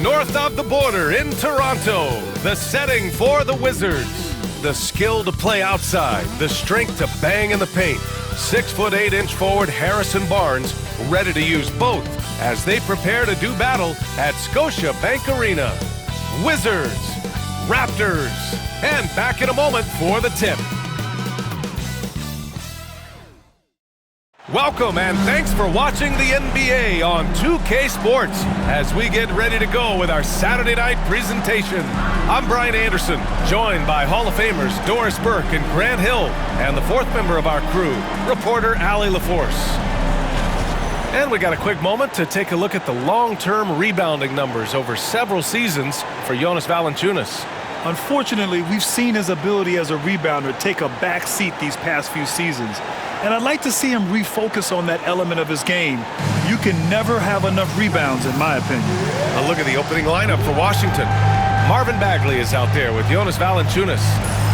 North of the border in Toronto, the setting for the Wizards. The skill to play outside, the strength to bang in the paint. 6'8" forward Harrison Barnes ready to use both as they prepare to do battle at Scotiabank Arena. Wizards, Raptors, and back in a moment for the tip. Welcome and thanks for watching the NBA on 2K Sports as we get ready to go with our Saturday night presentation. I'm Brian Anderson, joined by Hall of Famers Doris Burke and Grant Hill, and the fourth member of our crew, reporter Allie LaForce. And we got a quick moment to take a look at the long-term rebounding numbers over several seasons for Jonas Valanciunas. Unfortunately, we've seen his ability as a rebounder take a back seat these past few seasons. And I'd like to see him refocus on that element of his game. You can never have enough rebounds, in my opinion. A look at the opening lineup for Washington. Marvin Bagley is out there with Jonas Valanciunas.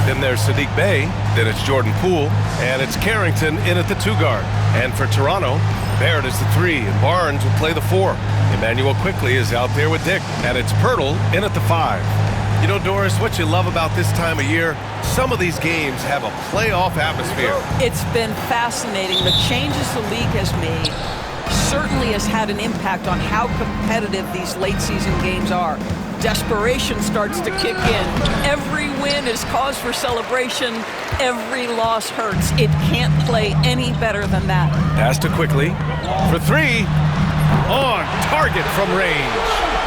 Then there's Saddiq Bey. Then it's Jordan Poole. And it's Carrington in at the 2 guard. And for Toronto, Barrett is the 3, and Barnes will play the 4. Emmanuel Quickley is out there with Dick. And it's Pirtle in at the 5. You know, Doris, what you love about this time of year, some of these games have a playoff atmosphere. It's been fascinating. The changes the league has made certainly has had an impact on how competitive these late season games are. Desperation starts to kick in. Every win is cause for celebration. Every loss hurts. It can't play any better than that. Pass to Quickley for 3. On target from range.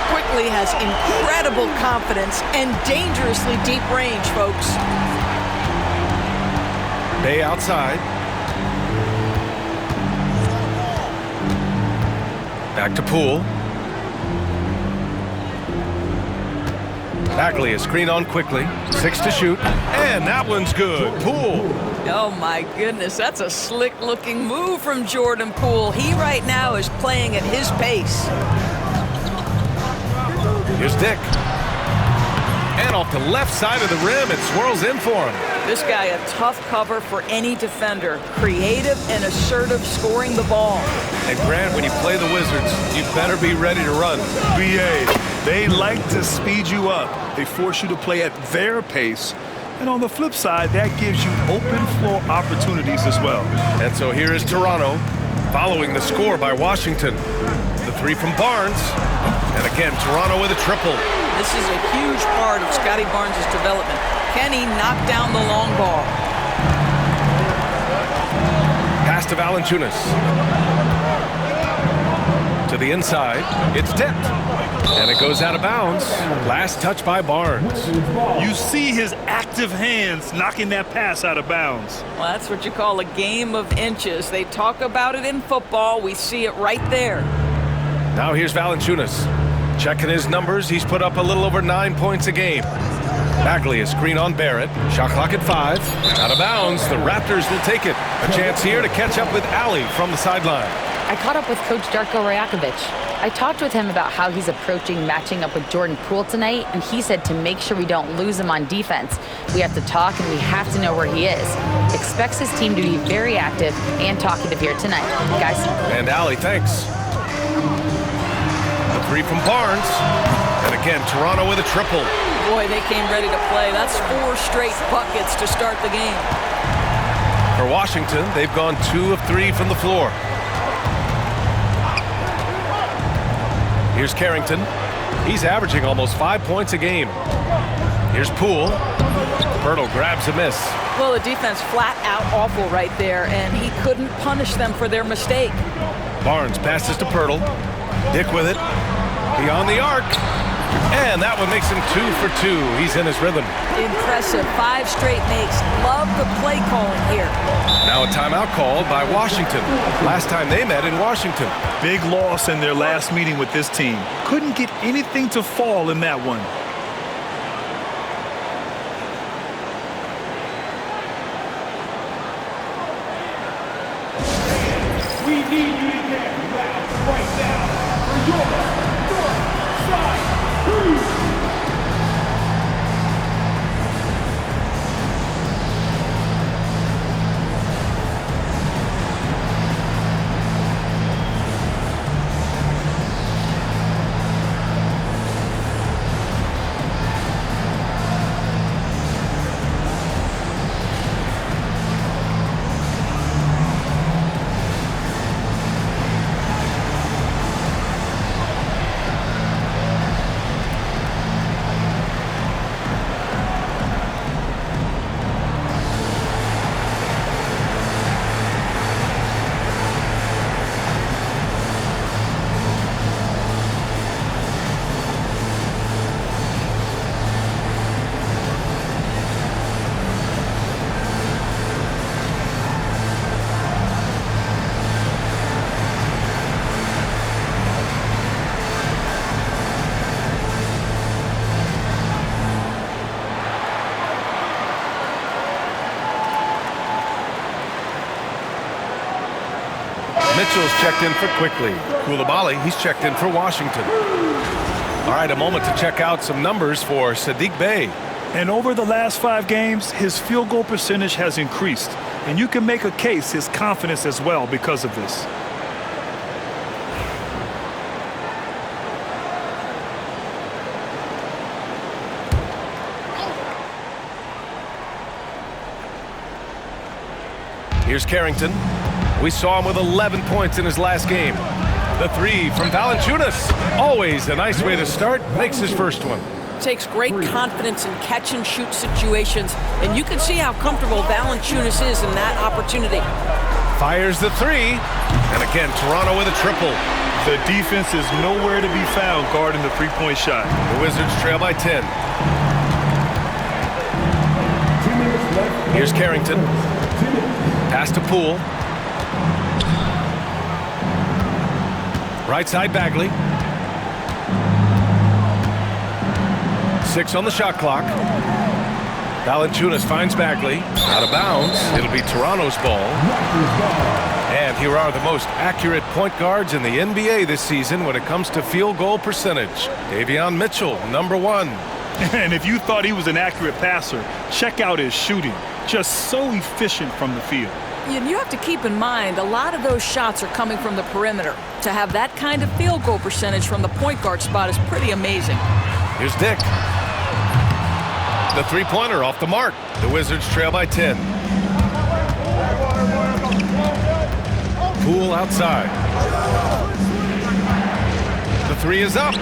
Quickley has incredible confidence and dangerously deep range, folks. Bey outside. Back to Poole. Bagley a screen on Quickley. 6 to shoot. And that one's good. Poole. Oh my goodness, that's a slick looking move from Jordan Poole. He right now is playing at his pace. Here's Dick. And off the left side of the rim, it swirls in for him. This guy a tough cover for any defender. Creative and assertive scoring the ball. And Grant, when you play the Wizards, you better be ready to run. BA, they like to speed you up. They force you to play at their pace. And on the flip side, that gives you open floor opportunities as well. And so here is Toronto, following the score by Washington. The 3 from Barnes. And again, Toronto with a triple. This is a huge part of Scotty Barnes' development. Can he knock down the long ball? Pass to Valanciunas. To the inside. It's tipped. And it goes out of bounds. Last touch by Barnes. You see his active hands knocking that pass out of bounds. Well, that's what you call a game of inches. They talk about it in football. We see it right there. Now here's Valanciunas. Checking his numbers, he's put up a little over 9 points a game. Bagley a screen on Barrett. Shot clock at 5. Out of bounds, the Raptors will take it. A chance here to catch up with Allie from the sideline. I caught up with Coach Darko Rajakovic. I talked with him about how he's approaching matching up with Jordan Poole tonight, and he said to make sure we don't lose him on defense, we have to talk and we have to know where he is. Expects his team to be very active and talkative here tonight. Guys. And Allie, thanks. The 3 from Barnes. And again, Toronto with a triple. Boy, they came ready to play. That's 4 straight buckets to start the game. For Washington, they've gone 2 of 3 from the floor. Here's Carrington. He's averaging almost 5 points a game. Here's Poole. Pirtle grabs a miss. Well, the defense flat out awful right there, and he couldn't punish them for their mistake. Barnes passes to Pirtle. Dick with it. Beyond the arc. And that one makes him 2 for 2. He's in his rhythm. Impressive. 5 straight makes. Love the play calling here. Now a timeout called by Washington. Last time they met in Washington. Big loss in their last meeting with this team. Couldn't get anything to fall in that one. We need you to get right now for your north side crew. Mitchell's checked in for Quickly. Koulibaly, he's checked in for Washington. All right, a moment to check out some numbers for Saddiq Bey. And over the last 5 games, his field goal percentage has increased. And you can make a case his confidence as well because of this. Here's Carrington. We saw him with 11 points in his last game. The 3 from Valanciunas. Always a nice way to start. Makes his first one. Takes great confidence in catch-and-shoot situations, and you can see how comfortable Valanciunas is in that opportunity. Fires the 3. And again, Toronto with a triple. The defense is nowhere to be found guarding the three-point shot. The Wizards trail by 10. Here's Carrington. Pass to Poole. Right side Bagley. 6 on the shot clock. Valanciunas finds Bagley. Out of bounds. It'll be Toronto's ball. And here are the most accurate point guards in the NBA this season when it comes to field goal percentage. Davion Mitchell, number 1. And if you thought he was an accurate passer, check out his shooting. Just so efficient from the field. And you have to keep in mind, a lot of those shots are coming from the perimeter. To have that kind of field goal percentage from the point guard spot is pretty amazing. Here's Dick. The three-pointer off the mark. The Wizards trail by 10. Poole outside. The 3 is up.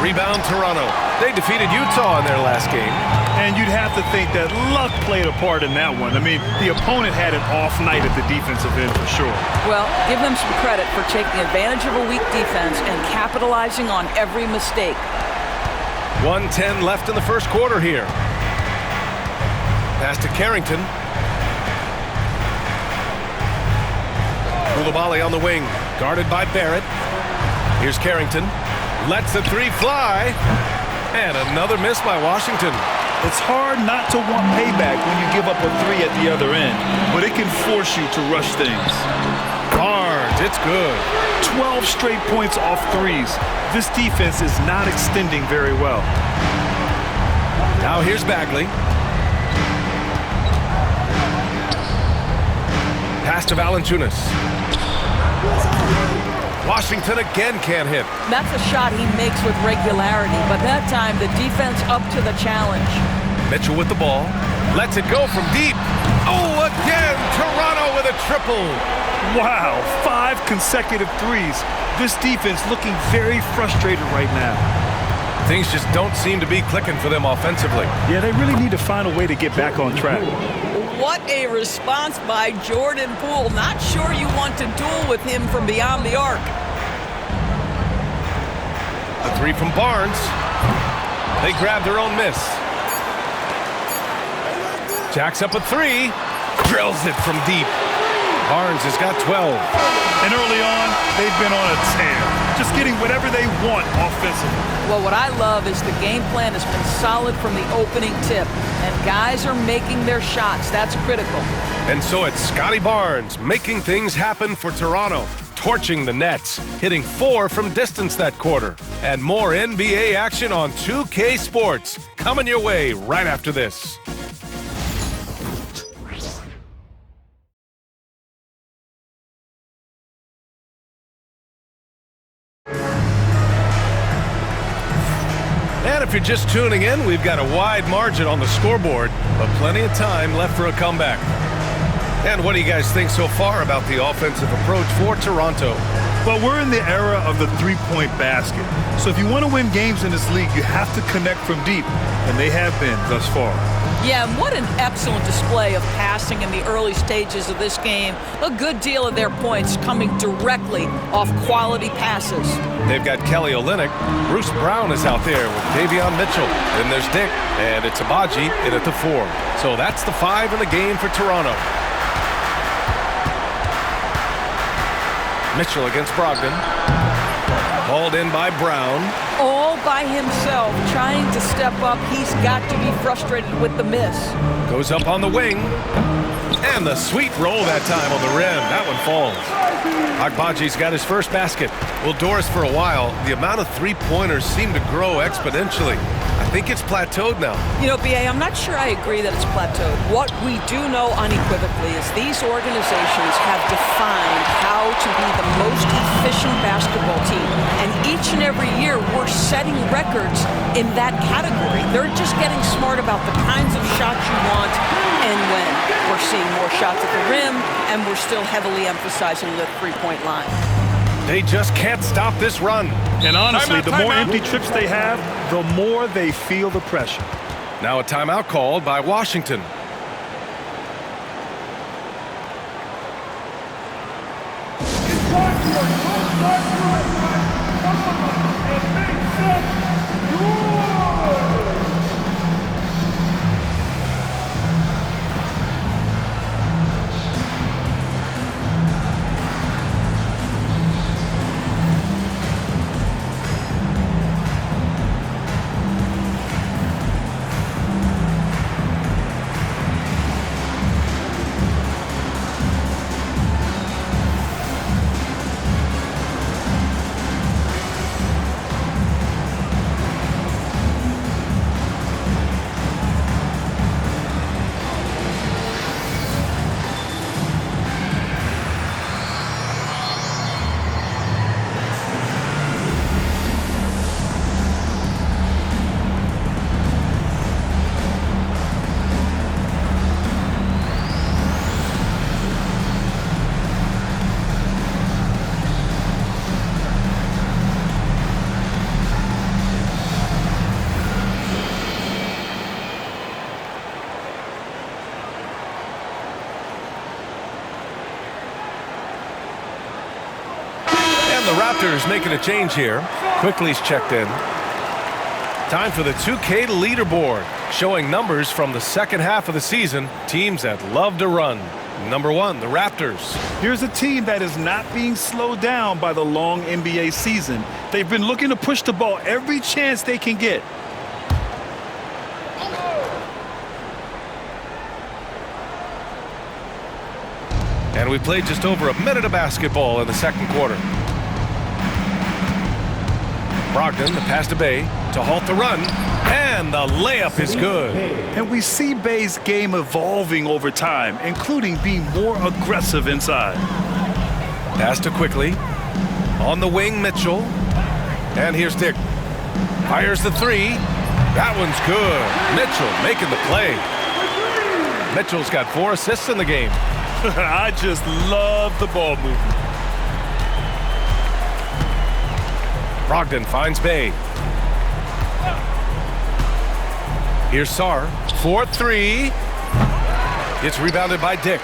Rebound Toronto. They defeated Utah in their last game. And you'd have to think that luck played a part in that one. I mean, the opponent had an off night at the defensive end for sure. Well, give them some credit for taking advantage of a weak defense and capitalizing on every mistake. 1:10 left in the first quarter here. Pass to Carrington. Koulibaly on the wing, guarded by Barrett. Here's Carrington. Lets the 3 fly. And another miss by Washington. It's hard not to want payback when you give up a 3 at the other end, but it can force you to rush things. Barnes, it's good. 12 straight points off 3s. This defense is not extending very well. Now here's Bagley. Pass to Valanciunas. Washington again can't hit. That's a shot he makes with regularity, but that time the defense up to the challenge. Mitchell with the ball. Lets it go from deep. Oh, again, Toronto with a triple. Wow, 5 consecutive 3s. This defense looking very frustrated right now. Things just don't seem to be clicking for them offensively. Yeah, they really need to find a way to get back on track. What a response by Jordan Poole. Not sure you want to duel with him from beyond the arc. A 3 from Barnes. They grab their own miss. Jacks up a 3. Drills it from deep. Barnes has got 12. And early on, they've been on a tear. Just getting whatever they want offensively. Well, what I love is the game plan has been solid from the opening tip. And guys are making their shots. That's critical. And so it's Scotty Barnes making things happen for Toronto. Torching the Nets, hitting 4 from distance that quarter. And more NBA action on 2K Sports. Coming your way right after this. And if you're just tuning in, we've got a wide margin on the scoreboard, but plenty of time left for a comeback. And what do you guys think so far about the offensive approach for Toronto? Well, we're in the era of the three-point basket. So if you want to win games in this league, you have to connect from deep, and they have been thus far. Yeah, and what an excellent display of passing in the early stages of this game. A good deal of their points coming directly off quality passes. They've got Kelly Olynyk. Bruce Brown is out there with Davion Mitchell. Then there's Dick, and it's Abaji in at the 4. So that's the 5 in the game for Toronto. Mitchell against Brogdon. Hauled in by Brown. All by himself, trying to step up. He's got to be frustrated with the miss. Goes up on the wing. And the sweet roll that time on the rim. That one falls. Agbaji's got his first basket. Well, Doris, for a while, the amount of three-pointers seemed to grow exponentially. I think it's plateaued now. You know, B.A., I'm not sure I agree that it's plateaued. What we do know unequivocally is these organizations have defined how to be the most efficient basketball team. And each and every year, we're setting records in that category. They're just getting smart about the kinds of shots you want and when. We're seeing more shots at the rim, and we're still heavily emphasizing the three-point line. They just can't stop this run. And honestly, the more empty trips they have, the more they feel the pressure. Now a timeout called by Washington. The Raptors making a change here. Quickly's checked in. Time for the 2K leaderboard, showing numbers from the second half of the season. Teams that love to run. Number 1, the Raptors. Here's a team that is not being slowed down by the long NBA season. They've been looking to push the ball every chance they can get. And we played just over a minute of basketball in the second quarter. Brogdon, the pass to Bay to halt the run, and the layup is good. And we see Bay's game evolving over time, including being more aggressive inside. Pass to Quickly. On the wing, Mitchell. And here's Dick. Fires the three. That one's good. Mitchell making the play. Mitchell's got 4 assists in the game. I just love the ball movement. Brogdon finds Bay. Here's Sarr. 4-3. It's rebounded by Dick.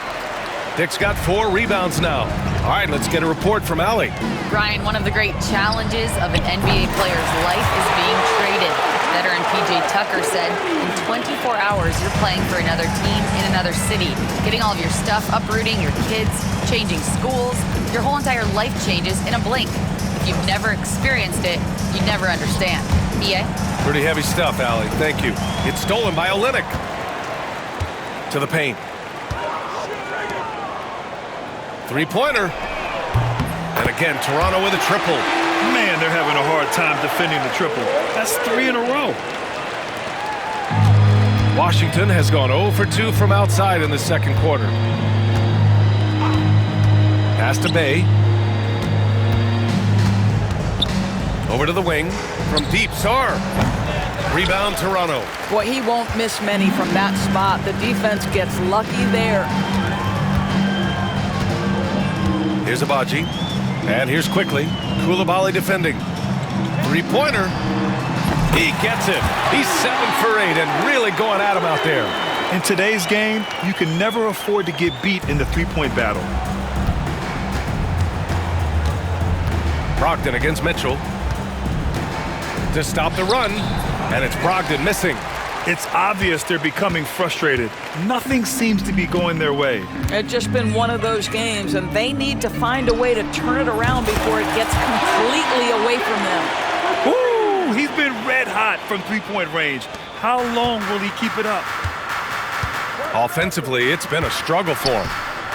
Dick's got 4 rebounds now. All right, let's get a report from Allie. Brian, one of the great challenges of an NBA player's life is being traded. Veteran P.J. Tucker said, in 24 hours, you're playing for another team in another city, getting all of your stuff, uprooting your kids, changing schools. Your whole entire life changes in a blink. If you've never experienced it, you'd never understand. B.A.? Pretty heavy stuff, Allie. Thank you. It's stolen by Olynyk. To the paint. Three-pointer. And again, Toronto with a triple. Man, they're having a hard time defending the triple. That's 3 in a row. Washington has gone 0 for 2 from outside in the second quarter. Pass to Bay. Over to the wing. From deep, Sarr. Rebound, Toronto. Boy, he won't miss many from that spot. The defense gets lucky there. Here's Agbaji. And here's Quickly. Koulibaly defending. Three-pointer. He gets it. He's 7 for 8 and really going at him out there. In today's game, you can never afford to get beat in the three-point battle. Brogdon against Mitchell. To stop the run. And it's Brogdon missing. It's obvious they're becoming frustrated. Nothing seems to be going their way. It's just been one of those games, and they need to find a way to turn it around before it gets completely away from them. Woo! He's been red hot from three-point range. How long will he keep it up? Offensively, it's been a struggle for him.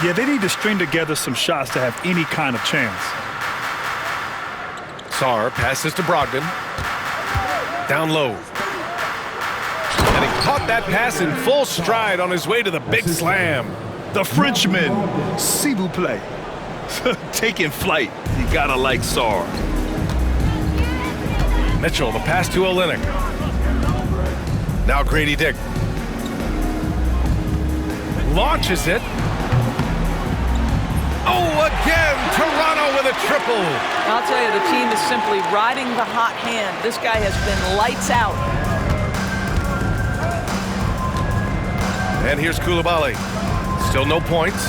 Yeah, they need to string together some shots to have any kind of chance. Sarr passes to Brogdon. Down low. And he caught that pass in full stride on his way to the big slam. The Frenchman, s'il vous plaît. Taking flight. You gotta like Sarr. Mitchell, the pass to Olynyk. Now Grady Dick. Launches it. Oh, again, Toronto with a triple. I'll tell you, the team is simply riding the hot hand. This guy has been lights out. And here's Koulibaly. Still no points.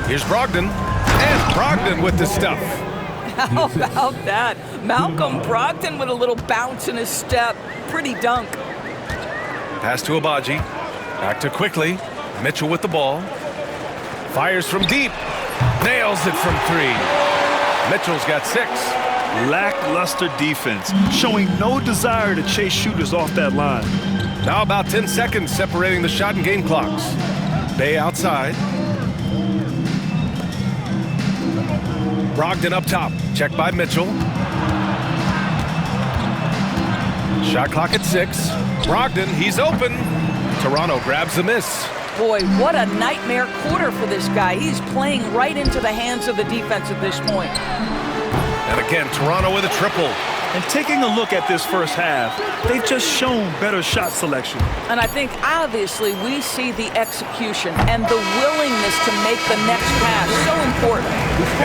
Here's Brogdon. And Brogdon with the stuff. How about that? Malcolm Brogdon with a little bounce in his step. Pretty dunk. Pass to Abaji. Back to Quickly. Mitchell with the ball. Fires from deep. Nails it from 3. Mitchell's got 6. Lackluster defense, showing no desire to chase shooters off that line. Now about 10 seconds separating the shot and game clocks. Bay outside. Brogdon up top. Checked by Mitchell. Shot clock at 6. Brogdon, he's open. Toronto grabs the miss. Boy, what a nightmare quarter for this guy. He's playing right into the hands of the defense at this point. And again, Toronto with a triple. And taking a look at this first half, they've just shown better shot selection. And I think, obviously, we see the execution and the willingness to make the next pass. So important.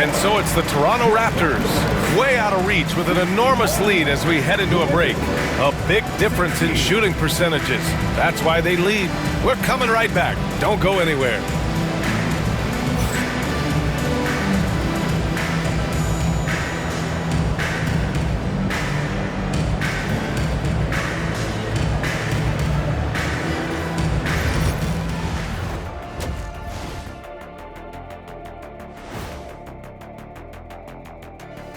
And so it's the Toronto Raptors, way out of reach with an enormous lead as we head into a break. A big difference in shooting percentages. That's why they lead. We're coming right back. Don't go anywhere.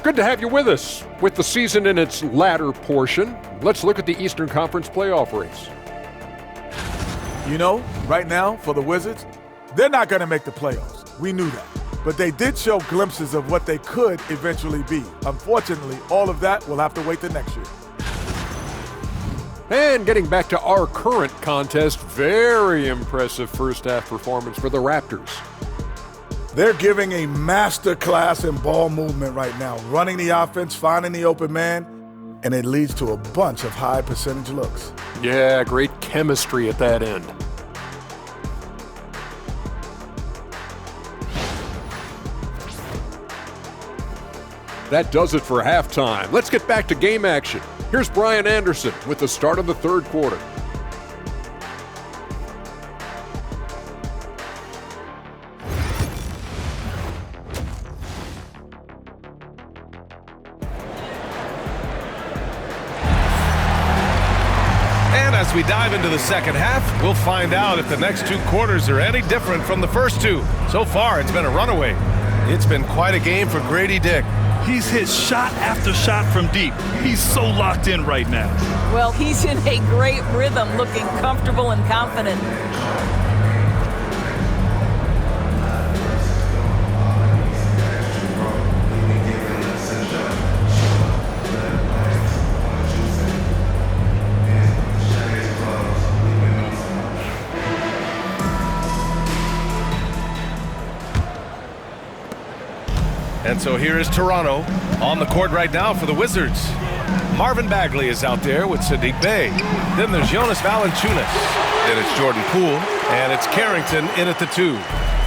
Good to have you with us. With the season in its latter portion, let's look at the Eastern Conference playoff race. You know, right now, for the Wizards, they're not going to make the playoffs. We knew that. But they did show glimpses of what they could eventually be. Unfortunately, all of that will have to wait till next year. And getting back to our current contest, very impressive first half performance for the Raptors. They're giving a master class in ball movement right now, running the offense, finding the open man, and it leads to a bunch of high percentage looks. Yeah, great chemistry at that end. That does it for halftime. Let's get back to game action. Here's Brian Anderson with the start of the third quarter. As we dive into the second half, we'll find out if the next 2 quarters are any different from the first 2. So far, it's been a runaway. It's been quite a game for Grady Dick. He's hit shot after shot from deep. He's so locked in right now. Well, he's in a great rhythm, looking comfortable and confident. And so here is Toronto on the court right now for the Wizards. Marvin Bagley is out there with Saddiq Bey. Then there's Jonas Valanciunas. Then it's Jordan Poole. And it's Carrington in at the 2.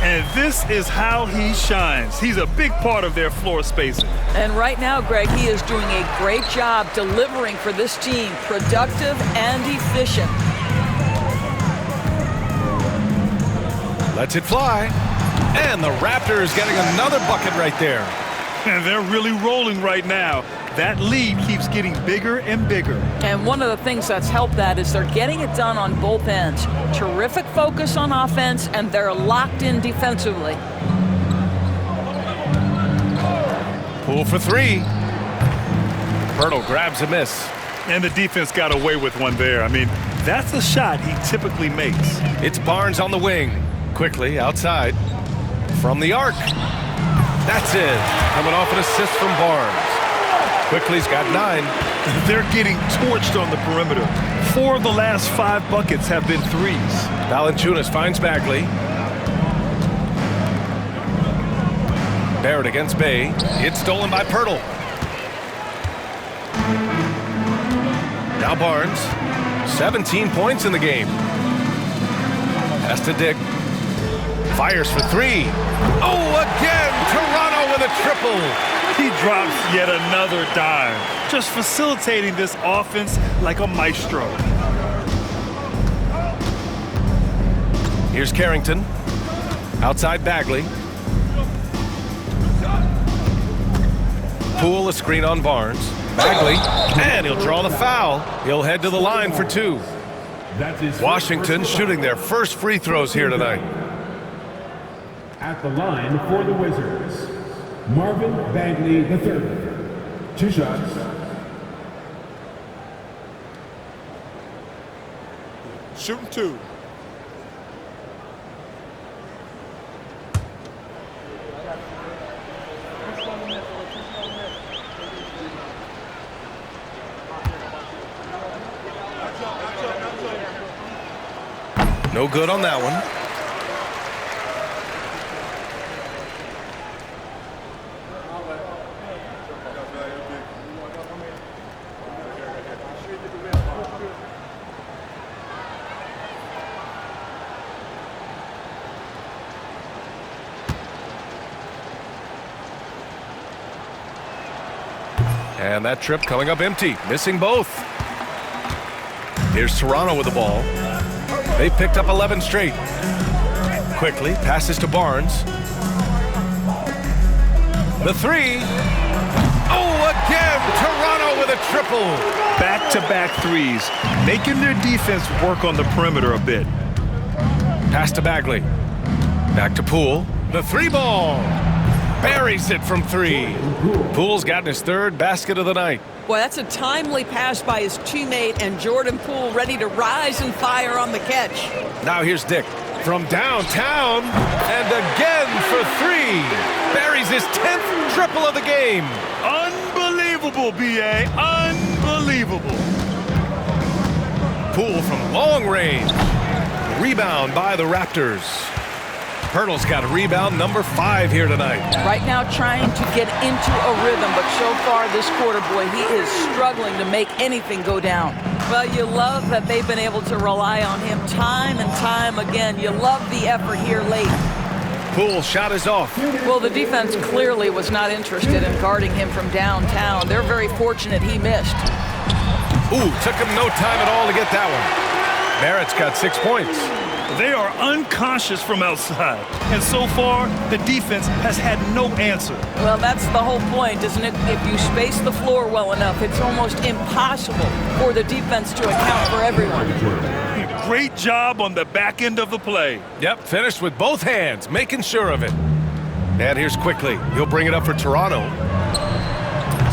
And this is how he shines. He's a big part of their floor spacing. And right now, Greg, he is doing a great job delivering for this team, productive and efficient. Lets it fly. And the Raptors getting another bucket right there. And they're really rolling right now. That lead keeps getting bigger and bigger. And one of the things that's helped that is they're getting it done on both ends. Terrific focus on offense, and they're locked in defensively. Poole for 3. Pirtle grabs a miss. And the defense got away with one there. I mean, That's a shot he typically makes. It's Barnes on the wing. Quickly outside. From the arc. That's it. Coming off an assist from Barnes. Quickly's got 9. They're getting torched on the perimeter. 4 of the last 5 buckets have been threes. Valanciunas finds Bagley. Barrett against Bay. It's stolen by Pirtle. Now Barnes. 17 points in the game. Pass to Dick. Fires for 3. Oh, again! Toronto with a triple. He drops yet another dime, just facilitating this offense like a maestro. Here's Carrington. Outside Bagley. Poole, a screen on Barnes. Bagley, and he'll draw the foul. He'll head to the line for 2. Washington shooting their first free throws here tonight. At the line for the Wizards, Marvin Bagley III. 2 shots. Shooting 2. No good on that one. And that trip coming up empty, missing both. Here's Toronto with the ball. They've picked up 11 straight. Quickly passes to Barnes. The 3. Oh, again! Toronto with a triple. Back-to-back threes, making their defense work on the perimeter a bit. Pass to Bagley. Back to Poole. The 3 ball. Buries it from 3. Poole's gotten his 3rd basket of the night. Boy, that's a timely pass by his teammate, and Jordan Poole ready to rise and fire on the catch. Now here's Dick from downtown, and again for 3. Buries his 10th triple of the game. Unbelievable, B.A. Unbelievable. Poole from long range. Rebound by the Raptors. Pirtle's got rebound number 5 here tonight. Right now trying to get into a rhythm, but so far this quarter, boy, he is struggling to make anything go down. Well, you love that they've been able to rely on him time and time again. You love the effort here late. Poole's shot is off. Well, the defense clearly was not interested in guarding him from downtown. They're very fortunate he missed. Ooh, took him no time at all to get that one. Barrett's got 6 points. They are unconscious from outside, and so far, the defense has had no answer. Well, that's the whole point, isn't it? If you space the floor well enough, it's almost impossible for the defense to account for everyone. Great job on the back end of the play. Yep, finished with both hands, making sure of it. And here's Quickly. He'll bring it up for Toronto.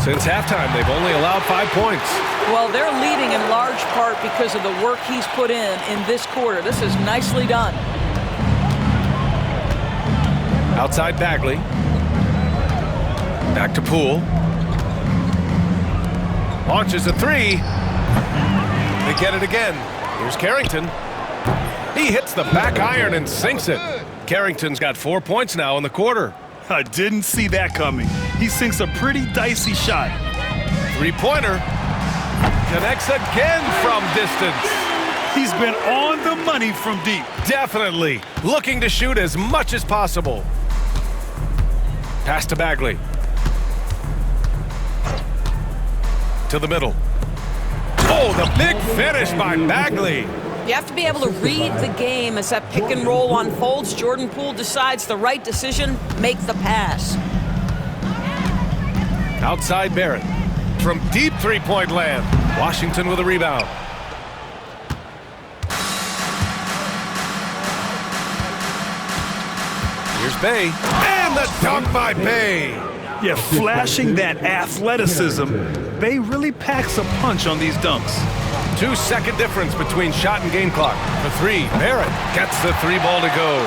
Since halftime, they've only allowed 5 points. Well, they're leading in large part because of the work he's put in this quarter. This is nicely done. Outside Bagley. Back to Poole. Launches a 3. They get it again. Here's Carrington. He hits the back iron and sinks it. Carrington's got 4 points now in the quarter. I didn't see that coming. He sinks a pretty dicey shot. 3-pointer. Connects again from distance. He's been on the money from deep. Definitely. Looking to shoot as much as possible. Pass to Bagley. To the middle. Oh, the big finish by Bagley. You have to be able to read the game as that pick and roll unfolds. Jordan Poole decides the right decision, make the pass. Outside Barrett. From deep three-point land. Washington with a rebound. Here's Bay. And the dunk by Bay. Yeah, flashing that athleticism. Bay really packs a punch on these dunks. 2-second difference between shot and game clock. For three, Barrett gets the three ball to go.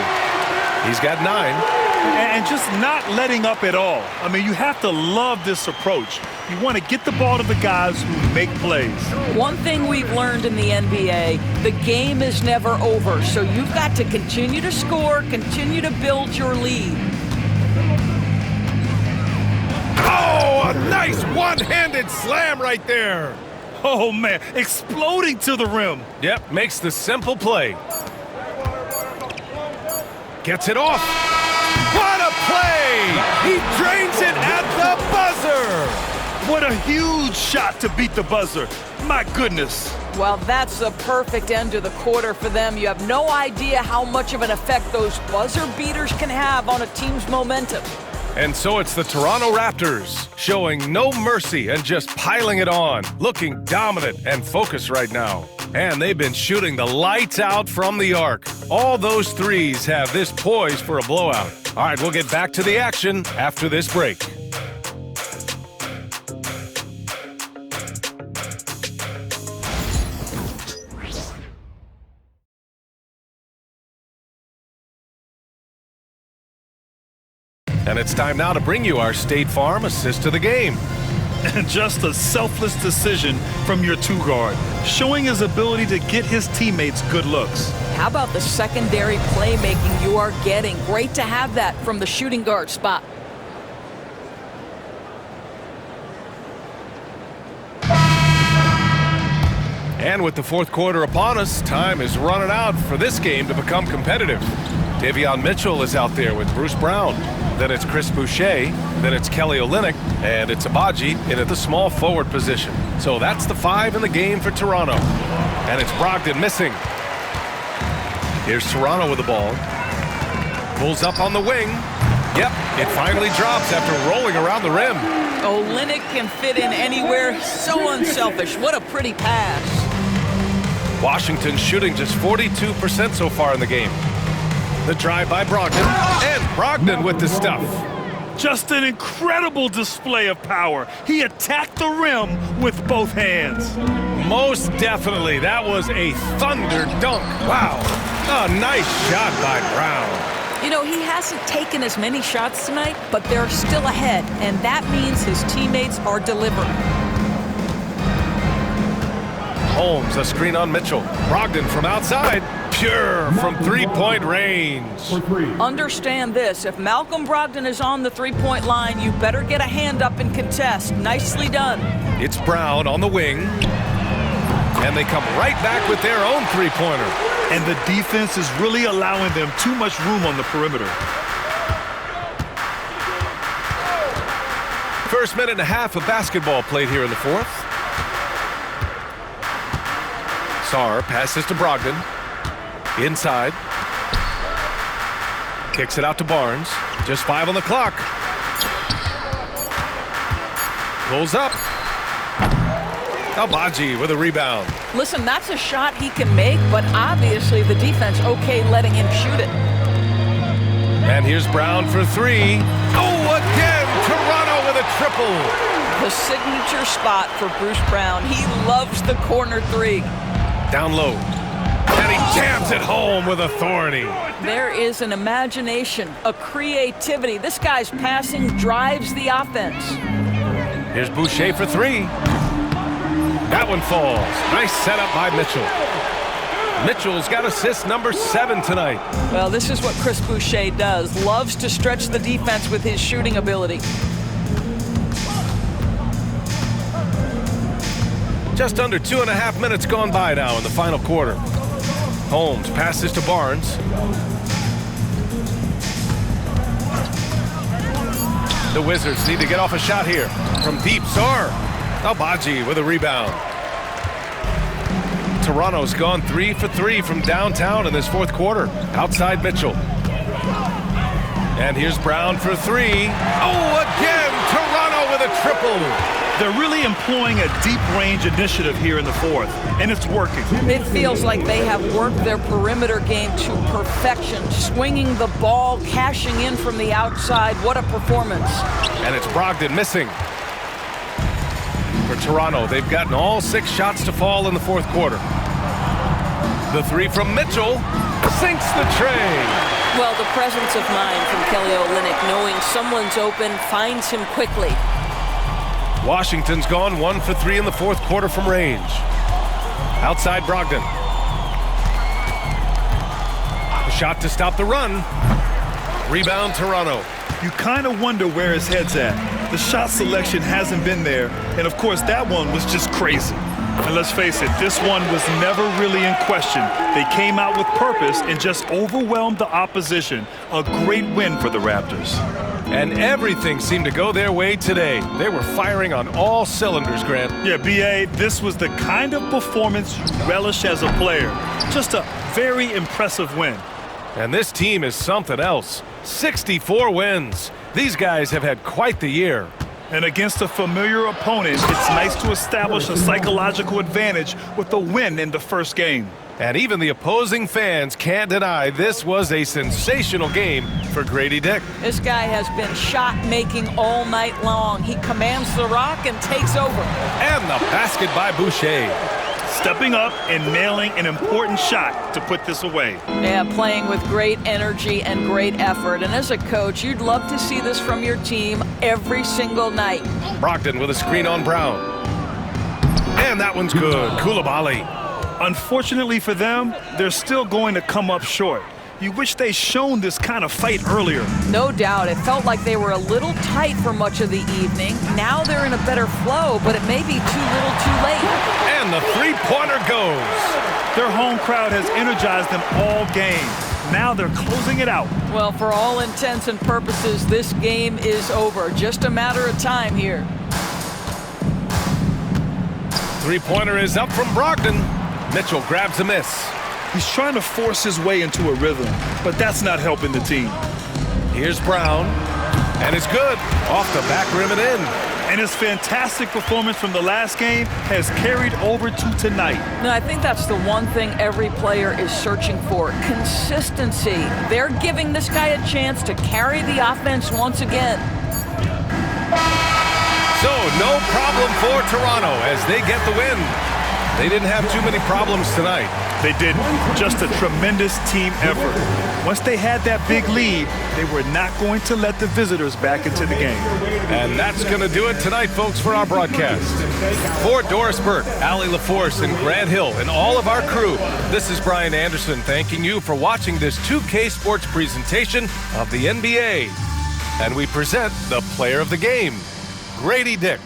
He's got 9. And just not letting up at all. I mean, you have to love this approach. You want to get the ball to the guys who make plays. One thing we've learned in the NBA, the game is never over. So you've got to continue to score, continue to build your lead. Oh, a nice one-handed slam right there. Oh, man, exploding to the rim. Yep, makes the simple play. Gets it off. What a play! He drains it at the buzzer! What a huge shot to beat the buzzer. My goodness. Well, that's the perfect end to the quarter for them. You have no idea how much of an effect those buzzer beaters can have on a team's momentum. And so it's the Toronto Raptors, showing no mercy and just piling it on, looking dominant and focused right now. And they've been shooting the lights out from the arc. All those threes have this poised for a blowout. All right, we'll get back to the action after this break. And it's time now to bring you our State Farm assist to the game. And just a selfless decision from your two-guard, showing his ability to get his teammates good looks. How about the secondary playmaking you are getting? Great to have that from the shooting guard spot. And with the fourth quarter upon us, time is running out for this game to become competitive. Davion Mitchell is out there with Bruce Brown. Then it's Chris Boucher. Then it's Kelly Olynyk. And it's Abaji in at the small forward position. So that's the 5 in the game for Toronto. And it's Brogdon missing. Here's Toronto with the ball. Pulls up on the wing. Yep, it finally drops after rolling around the rim. Olynyk can fit in anywhere. So unselfish. What a pretty pass. Washington shooting just 42% so far in the game. The drive by Brogdon, and Brogdon with the stuff. Just an incredible display of power. He attacked the rim with both hands. Most definitely. That was a thunder dunk. Wow. A nice shot by Brown. You know, he hasn't taken as many shots tonight, but they're still ahead, and that means his teammates are delivering. Holmes, a screen on Mitchell. Brogdon from outside. Pure from three-point range. Understand this. If Malcolm Brogdon is on the three-point line, you better get a hand up and contest. Nicely done. It's Brown on the wing. And they come right back with their own three-pointer. And the defense is really allowing them too much room on the perimeter. First minute and a half of basketball played here in the fourth. Sarr passes to Brogdon. Inside. Kicks it out to Barnes. Just 5 on the clock. Pulls up. Abaji with a rebound. Listen, that's a shot he can make, but obviously the defense okay letting him shoot it. And here's Brown for 3. Oh, again! Toronto with a triple. The signature spot for Bruce Brown. He loves the corner 3. Down low. And he jams it home with authority. There is an imagination, a creativity. This guy's passing drives the offense. Here's Boucher for 3. That one falls. Nice setup by Mitchell. Mitchell's got assist number 7 tonight. Well, this is what Chris Boucher does. Loves to stretch the defense with his shooting ability. Just under 2.5 minutes gone by now in the final quarter. Holmes passes to Barnes. The Wizards need to get off a shot here. From deep, Sarr. Abaji with a rebound. Toronto's gone 3 for 3 from downtown in this fourth quarter. Outside Mitchell. And here's Brown for 3. Oh, again! Toronto with a triple. They're really employing a deep range initiative here in the fourth, and it's working. It feels like they have worked their perimeter game to perfection, swinging the ball, cashing in from the outside. What a performance. And it's Brogdon missing. For for Toronto. They've gotten all 6 shots to fall in the fourth quarter. The three from Mitchell sinks the tray. Well, the presence of mind from Kelly Olynyk, knowing someone's open, finds him quickly. Washington's gone 1 for 3 in the fourth quarter from range. Outside Brogdon. A shot to stop the run. Rebound Toronto. You kind of wonder where his head's at. The shot selection hasn't been there, and of course that one was just crazy. And let's face it, this one was never really in question. They came out with purpose and just overwhelmed the opposition. A great win for the Raptors. And everything seemed to go their way today. They were firing on all cylinders, Grant. Yeah, B.A., this was the kind of performance you relish as a player. Just a very impressive win. And this team is something else. 64 wins. These guys have had quite the year. And against a familiar opponent, it's nice to establish a psychological advantage with a win in the first game. And even the opposing fans can't deny this was a sensational game for Grady Dick. This guy has been shot-making all night long. He commands the rock and takes over. And the basket by Boucher. Stepping up and nailing an important shot to put this away. Yeah, playing with great energy and great effort. And as a coach, you'd love to see this from your team every single night. Brogdon with a screen on Brown. And that one's good. Koulibaly. Unfortunately for them, they're still going to come up short. You wish they'd shown this kind of fight earlier. No doubt. It felt like they were a little tight for much of the evening. Now they're in a better flow, but it may be too little too late. And the three-pointer goes. Their home crowd has energized them all game. Now they're closing it out. Well, for all intents and purposes, this game is over. Just a matter of time here. Three-pointer is up from Brogdon. Mitchell grabs a miss. He's trying to force his way into a rhythm, but that's not helping the team. Here's Brown, and it's good. Off the back rim and in. And his fantastic performance from the last game has carried over to tonight. No, I think that's the one thing every player is searching for, consistency. They're giving this guy a chance to carry the offense once again. So, no problem for Toronto as they get the win. They didn't have too many problems tonight. They didn't. Just a tremendous team effort. Once they had that big lead, they were not going to let the visitors back into the game. And that's going to do it tonight, folks, for our broadcast. For Doris Burke, Allie LaForce, and Grant Hill, and all of our crew, this is Brian Anderson thanking you for watching this 2K Sports presentation of the NBA. And we present the player of the game, Grady Dick.